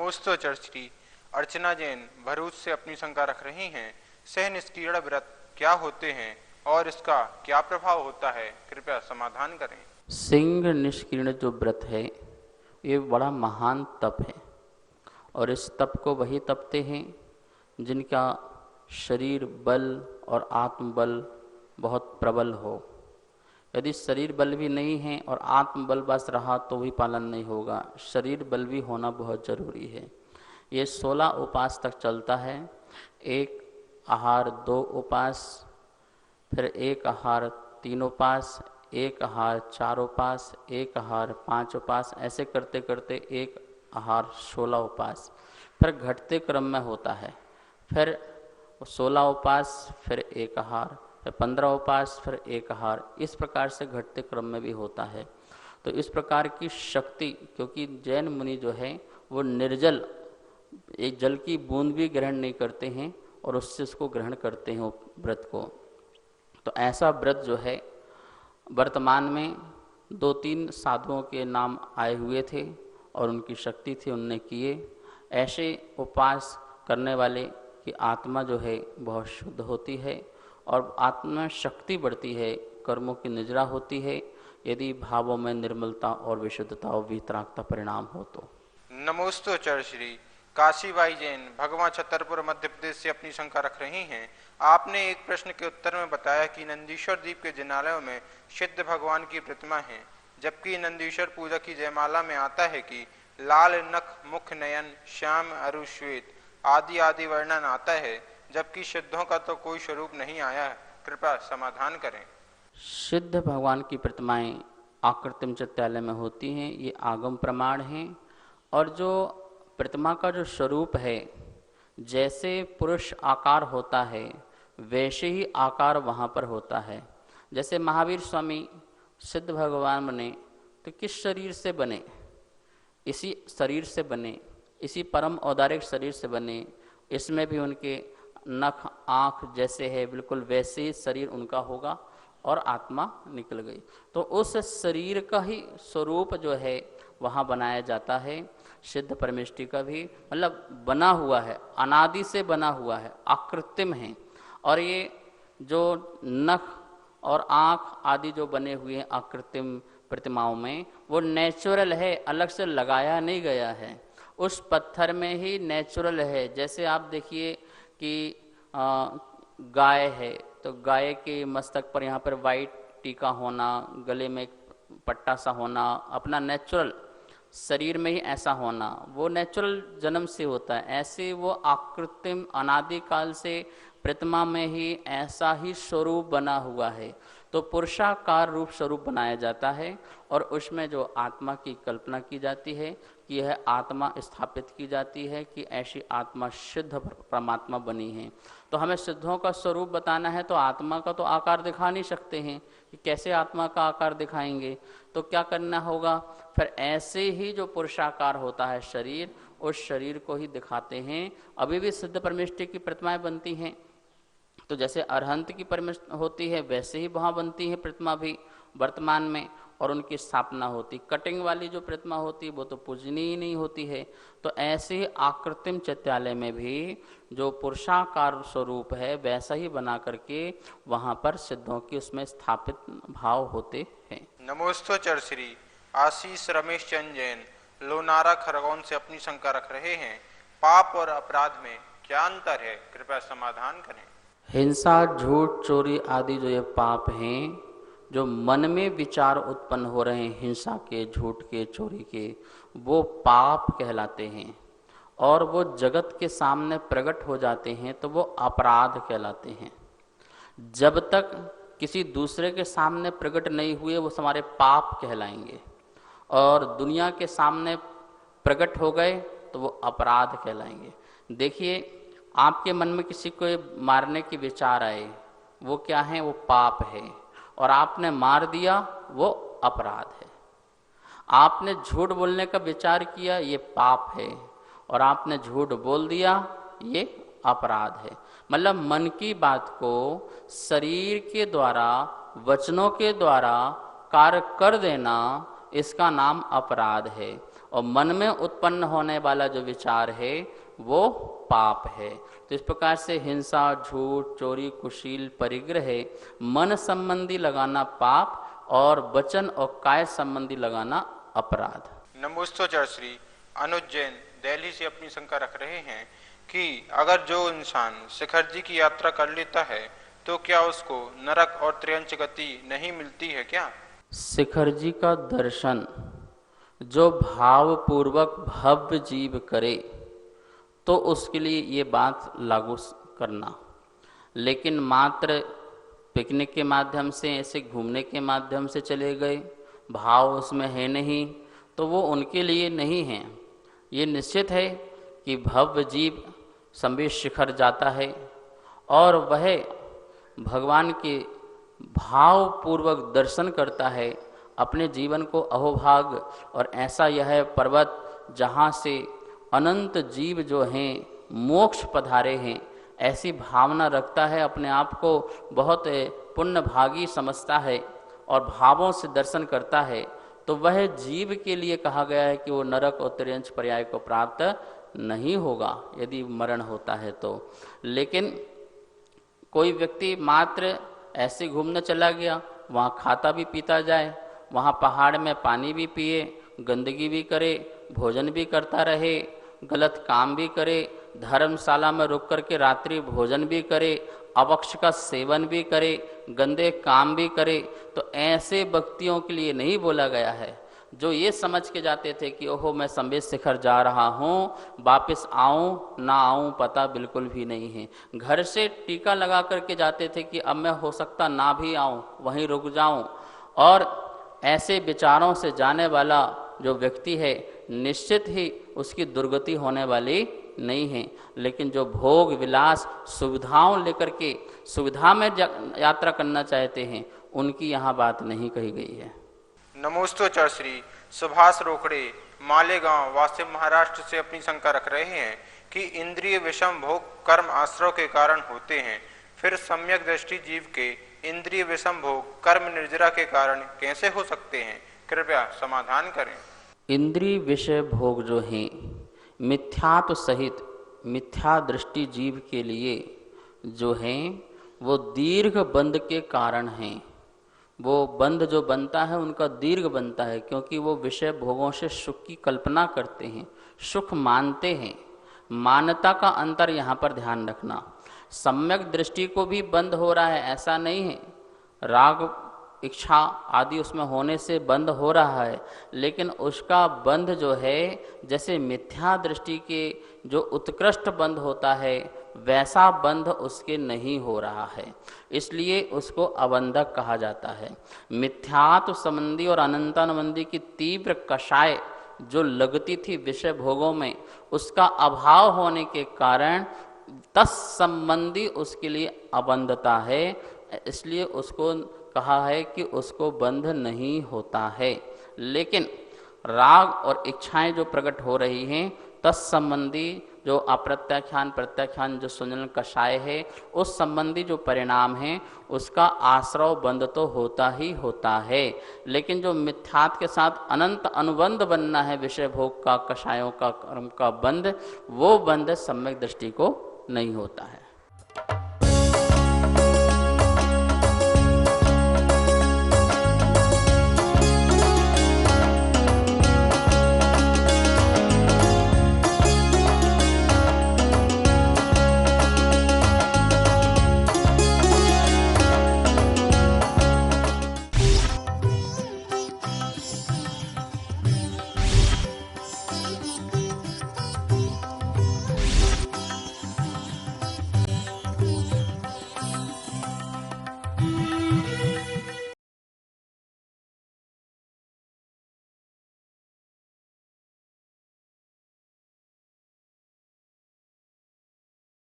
नमोस्तोचर श्री अर्चना जैन भरूच से अपनी शंका रख रही हैं। सह निष्क्रिय व्रत क्या होते हैं और इसका क्या प्रभाव होता है, कृपया समाधान करें। सिंह निष्क्रिय जो व्रत है ये बड़ा महान तप है और इस तप को वही तपते हैं जिनका शरीर बल और आत्मबल बहुत प्रबल हो। यदि शरीर बल भी नहीं है और आत्मबल बस रहा तो भी पालन नहीं होगा। शरीर बल भी होना बहुत ज़रूरी है। ये 16 उपवास तक चलता है। 1 आहार 2 उपवास, फिर 1 आहार 3 उपवास, 1 आहार 4 उपवास, 1 आहार 5 उपवास, ऐसे करते करते 1 आहार 16 उपवास फिर घटते क्रम में होता है। फिर 16 उपवास, फिर 1 आहार, फिर 15 उपवास, फिर 1 आहार, इस प्रकार से घटते क्रम में भी होता है। तो इस प्रकार की शक्ति, क्योंकि जैन मुनि जो है वो निर्जल, एक जल की बूंद भी ग्रहण नहीं करते हैं और उससे उसको ग्रहण करते हैं व्रत को। तो ऐसा व्रत जो है वर्तमान में 2-3 साधुओं के नाम आए हुए थे और उनकी शक्ति थी, उनने किए। ऐसे उपवास करने वाले की आत्मा जो है बहुत शुद्ध होती है और आत्मा शक्ति बढ़ती है, कर्मों की निजरा होती है यदि भावों में निर्मलता और विशुद्धता और वितरागता परिणाम हो तो। नमोस्तोचर श्री काशीबाई जैन भगवान छतरपुर मध्य प्रदेश से अपनी शंका रख रही हैं। आपने एक प्रश्न के उत्तर में बताया कि नंदीश्वर द्वीप के जिनालयों में सिद्ध भगवान की प्रतिमा है, जबकि नंदीश्वर पूजा की जयमाला में आता है कि लाल नख, मुख, नयन, श्याम, अरु, श्वेत आदि आदि वर्णन आता है, जबकि सिद्धों का तो कोई स्वरूप नहीं आया है, कृपया समाधान करें। सिद्ध भगवान की प्रतिमाएं आकृतिम चित्तालय में होती हैं, ये आगम प्रमाण हैं। और जो प्रतिमा का जो स्वरूप है, जैसे पुरुष आकार होता है वैसे ही आकार वहाँ पर होता है। जैसे महावीर स्वामी सिद्ध भगवान बने तो किस शरीर से बने? इसी शरीर से बने, इसी परम औदारिक शरीर से बने। इसमें भी उनके नख, आँख जैसे है बिल्कुल वैसे ही शरीर उनका होगा और आत्मा निकल गई। तो उस शरीर का ही स्वरूप जो है वहाँ बनाया जाता है। सिद्ध परमेष्टि का भी मतलब बना हुआ है, अनादि से बना हुआ है, आकृतिम है। और ये जो नख और आँख आदि जो बने हुए हैं आकृतिम प्रतिमाओं में, वो नेचुरल है, अलग से लगाया नहीं गया है। उस पत्थर में ही नेचुरल है। जैसे आप देखिए कि गाय है तो गाय के मस्तक पर यहाँ पर वाइट टीका होना, गले में पट्टा सा होना, अपना नेचुरल शरीर में ही ऐसा होना, वो नेचुरल जन्म से होता है। ऐसे वो आकृतिम अनादिकाल से प्रतिमा में ही ऐसा ही स्वरूप बना हुआ है। तो पुरुषाकार रूप स्वरूप बनाया जाता है और उसमें जो आत्मा की कल्पना की जाती है कि यह आत्मा स्थापित की जाती है कि ऐसी आत्मा सिद्ध परमात्मा बनी है। तो हमें सिद्धों का स्वरूप बताना है तो आत्मा का तो आकार दिखा नहीं सकते हैं कि कैसे आत्मा का आकार दिखाएंगे। तो क्या करना होगा, फिर ऐसे ही जो पुरुषाकार होता है शरीर, उस शरीर को ही दिखाते हैं। अभी भी सिद्ध परमेष्टि की प्रतिमाएं बनती हैं। तो जैसे अरहंत की परमेष्टि होती है वैसे ही वहाँ बनती है प्रतिमा भी वर्तमान में, और उनकी स्थापना होती। कटिंग वाली जो प्रतिमा होती है वो तो पूजनीय ही नहीं होती है। तो ऐसे ही आकृतिम चित्तालय में भी जो पुरुषाकार स्वरूप है वैसा ही बना करके वहाँ पर सिद्धों की उसमें स्थापित भाव होते हैं। नमोस्तोचर श्री आशीष रमेश चंद जैन लोनारा खरगोन से अपनी शंका रख रहे हैं। पाप और अपराध में क्या अंतर है, कृपया समाधान करें। हिंसा, झूठ, चोरी आदि जो ये पाप हैं, जो मन में विचार उत्पन्न हो रहे हैं हिंसा के, झूठ के, चोरी के, वो पाप कहलाते हैं। और वो जगत के सामने प्रकट हो जाते हैं तो वो अपराध कहलाते हैं। जब तक किसी दूसरे के सामने प्रकट नहीं हुए वो हमारे पाप कहलाएंगे, और दुनिया के सामने प्रकट हो गए तो वो अपराध कहलाएंगे। देखिए, आपके मन में किसी को मारने की विचार आए, वो क्या है? वो पाप है। और आपने मार दिया, वो अपराध है। आपने झूठ बोलने का विचार किया, ये पाप है। और आपने झूठ बोल दिया, ये अपराध है। मतलब मन की बात को शरीर के द्वारा, वचनों के द्वारा कार्य कर देना, इसका नाम अपराध है। और मन में उत्पन्न होने वाला जो विचार है वो पाप है। तो इस प्रकार से हिंसा, झूठ, चोरी, कुशील, परिग्रह, मन संबंधी लगाना पाप और वचन और काय संबंधी लगाना अपराध। नमोस्तोचर श्री अनुज जैन दिल्ली से अपनी शंका रख रहे हैं कि अगर जो इंसान शिखर जी की यात्रा कर लेता है तो क्या उसको नरक और त्रियंच गति नहीं मिलती है क्या? शिखर जी का दर्शन जो भाव पूर्वक भव्य जीव करे तो उसके लिए ये बात लागू करना, लेकिन मात्र पिकनिक के माध्यम से, ऐसे घूमने के माध्यम से चले गए, भाव उसमें है नहीं, तो वो उनके लिए नहीं है। ये निश्चित है कि भव्य जीव संबित शिखर जाता है और वह भगवान के भावपूर्वक दर्शन करता है, अपने जीवन को अहोभाग और ऐसा यह पर्वत जहाँ से अनंत जीव जो हैं मोक्ष पधारे हैं, ऐसी भावना रखता है, अपने आप को बहुत पुण्यभागी समझता है और भावों से दर्शन करता है, तो वह जीव के लिए कहा गया है कि वो नरक और त्रियंच पर्याय को प्राप्त नहीं होगा यदि मरण होता है तो। लेकिन कोई व्यक्ति मात्र ऐसे घूमने चला गया, वहाँ खाता भी पीता जाए, वहाँ पहाड़ में पानी भी पिए, गंदगी भी करे, भोजन भी करता रहे, गलत काम भी करे, धर्मशाला में रुक करके रात्रि भोजन भी करे, अवक्ष का सेवन भी करे, गंदे काम भी करे, तो ऐसे व्यक्तियों के लिए नहीं बोला गया है। जो ये समझ के जाते थे कि ओहो मैं संबित शिखर जा रहा हूँ, वापस आऊँ ना आऊँ पता बिल्कुल भी नहीं है। घर से टीका लगा करके जाते थे कि अब मैं हो सकता ना भी आऊँ, वहीं रुक जाऊँ, और ऐसे विचारों से जाने वाला जो व्यक्ति है निश्चित ही उसकी दुर्गति होने वाली नहीं है। लेकिन जो भोग विलास सुविधाओं लेकर के सुविधा में यात्रा करना चाहते हैं उनकी यहाँ बात नहीं कही गई है। नमोस्तोचर श्री सुभाष रोकड़े मालेगांव वासिम महाराष्ट्र से अपनी शंका रख रहे हैं कि इंद्रिय विषम भोग कर्म आश्रय के कारण होते हैं, फिर सम्यक दृष्टि जीव के इंद्रिय विषम भोग कर्म निर्जरा के कारण कैसे हो सकते हैं? कृपया समाधान करें। इंद्रिय विषय भोग जो हैं मिथ्यात्व सहित मिथ्या दृष्टि जीव के लिए जो हैं वो दीर्घ बंध के कारण हैं। वो बंध जो बनता है उनका दीर्घ बनता है क्योंकि वो विषय भोगों से सुख की कल्पना करते हैं, सुख मानते हैं। मान्यता का अंतर यहाँ पर ध्यान रखना। सम्यक दृष्टि को भी बंद हो रहा है ऐसा नहीं है, राग इच्छा आदि उसमें होने से बंद हो रहा है, लेकिन उसका बंध जो है जैसे मिथ्या दृष्टि के जो उत्कृष्ट बंध होता है वैसा बंध उसके नहीं हो रहा है, इसलिए उसको अबंधक कहा जाता है। मिथ्यात्व संबंधी और अनंतानुबंधी की तीव्र कषाय जो लगती थी विषय भोगों में, उसका अभाव होने के कारण तत्संबंधी उसके लिए अबंधता है, इसलिए उसको कहा है कि उसको बंध नहीं होता है। लेकिन राग और इच्छाएं जो प्रकट हो रही हैं तत्संबंधी जो अप्रत्याख्यान प्रत्याख्यान जो सुजन कषाय है उस संबंधी जो परिणाम है उसका आश्रव बंध तो होता ही होता है। लेकिन जो मिथ्यात्व के साथ अनंत अनुबंध बनना है विषय भोग का, कषायों का, कर्म का बंध, वो बंध सम्यक दृष्टि को नहीं होता है।